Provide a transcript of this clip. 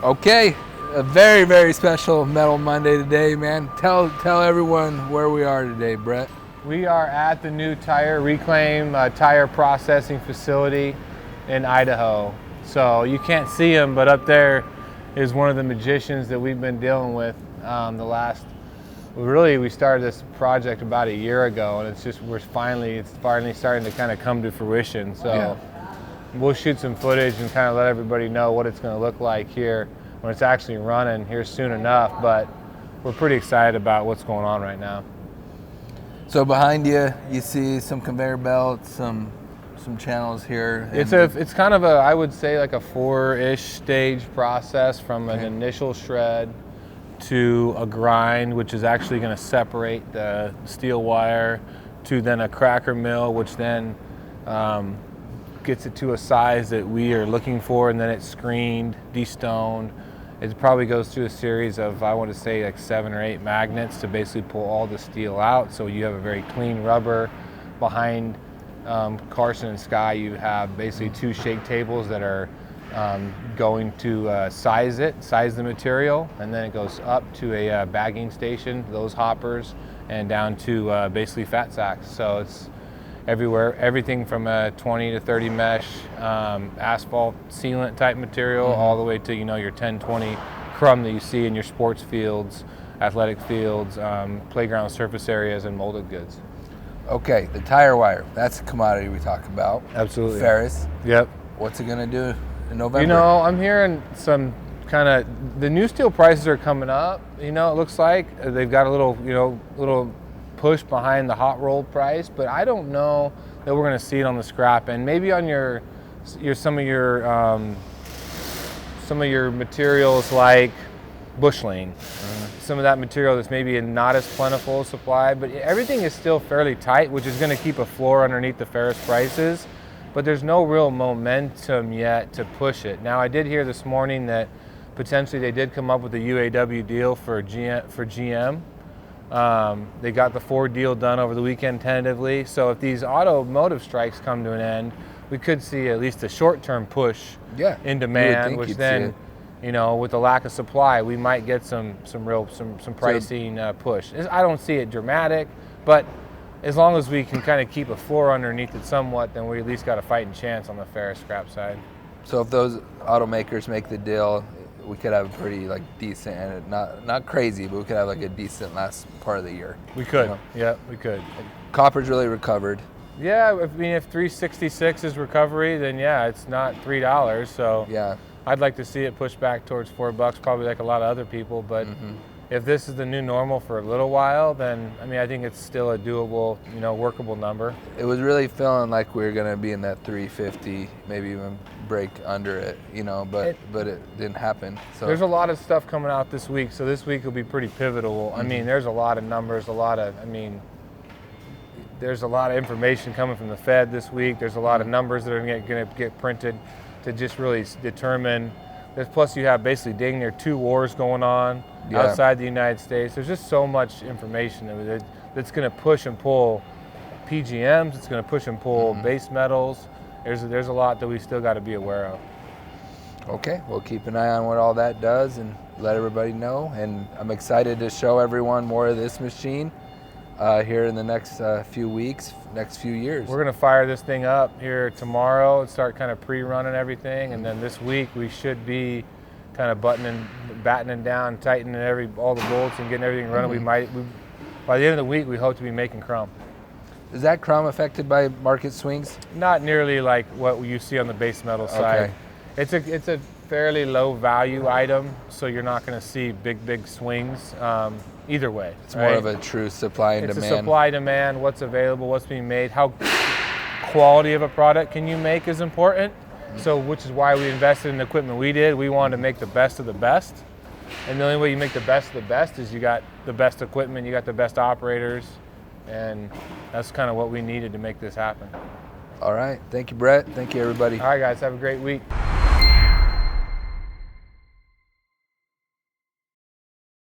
Okay, a very, very special Metal Monday today, man. Tell everyone where we are today, Brett. We are at the new tire reclaim tire processing facility in Idaho. So you can't see him, but up there is one of the magicians that we've been dealing with we started this project about a year ago, and it's finally starting to kind of come to fruition. So we'll shoot some footage and kind of let everybody know what it's going to look like here when it's actually running here soon enough. But we're pretty excited about what's going on right now. So behind you, you see some conveyor belts, some channels here. It's kind of I would say like a 4-ish stage process from an initial shred to a grind, which is actually going to separate the steel wire, to then a cracker mill, which then gets it to a size that we are looking for, and then it's screened, destoned. It probably goes through a series of, I want to say, like 7 or 8 magnets to basically pull all the steel out, so you have a very clean rubber. Behind Carson and Sky, you have basically 2 shake tables that are going to size the material, and then it goes up to a bagging station, those hoppers, and down to basically fat sacks. So it's everywhere, everything from a 20 to 30 mesh asphalt sealant type material, all the way to your 10-20 crumb that you see in your sports fields, athletic fields, playground surface areas, and molded goods. Okay, the tire wire, that's a commodity we talk about. Absolutely. Ferrous. Yep. What's it going to do in November? I'm hearing some the new steel prices are coming up. It looks like they've got a little push behind the hot rolled price, but I don't know that we're going to see it on the scrap end. Maybe on some of your materials like bushling, some of that material that's maybe not as plentiful supply, but everything is still fairly tight, which is going to keep a floor underneath the ferrous prices. But there's no real momentum yet to push it. Now, I did hear this morning that potentially they did come up with a UAW deal for GM. They got the Ford deal done over the weekend tentatively. So if these automotive strikes come to an end, we could see at least a short-term push in demand, which then, with the lack of supply, we might get some pricing push. I don't see it dramatic, but as long as we can kind of keep a floor underneath it somewhat, then we at least got a fighting chance on the ferrous scrap side. So if those automakers make the deal, we could have a pretty decent, and not crazy, but we could have a decent last part of the year. We could, yeah, we could. Copper's really recovered. Yeah, if 366 is recovery, then it's not $3. So I'd like to see it push back towards $4, probably like a lot of other people. But if this is the new normal for a little while, then I think it's still a doable, workable number. It was really feeling like we were going to be in that 350, maybe even break under it, but it didn't happen. So there's a lot of stuff coming out this week, so this week will be pretty pivotal. There's a lot of numbers, there's a lot of information coming from the Fed this week. There's a lot of numbers that are going to get printed to just really determine. Plus, you have basically dang near 2 wars going on outside the United States. There's just so much information that's going to push and pull PGMs. It's going to push and pull base metals. There's a lot that we still got to be aware of. Okay, we'll keep an eye on what all that does and let everybody know. And I'm excited to show everyone more of this machine here in the next few weeks, next few years. We're going to fire this thing up here tomorrow and start kind of pre-running everything, and then this week we should be kind of battening down, tightening all the bolts and getting everything running. By the end of the week, we hope to be making chrome. Is that chrome affected by market swings? Not nearly like what you see on the base metal side. It's a fairly low value item, so you're not going to see big swings either way. It's more of a true supply and demand. It's a supply demand, what's available, what's being made, how quality of a product can you make is important. So which is why we invested in the equipment we did. We wanted to make the best of the best. And the only way you make the best of the best is you got the best equipment, you got the best operators, and that's kind of what we needed to make this happen. All right. Thank you, Brett. Thank you, everybody. All right, guys. Have a great week.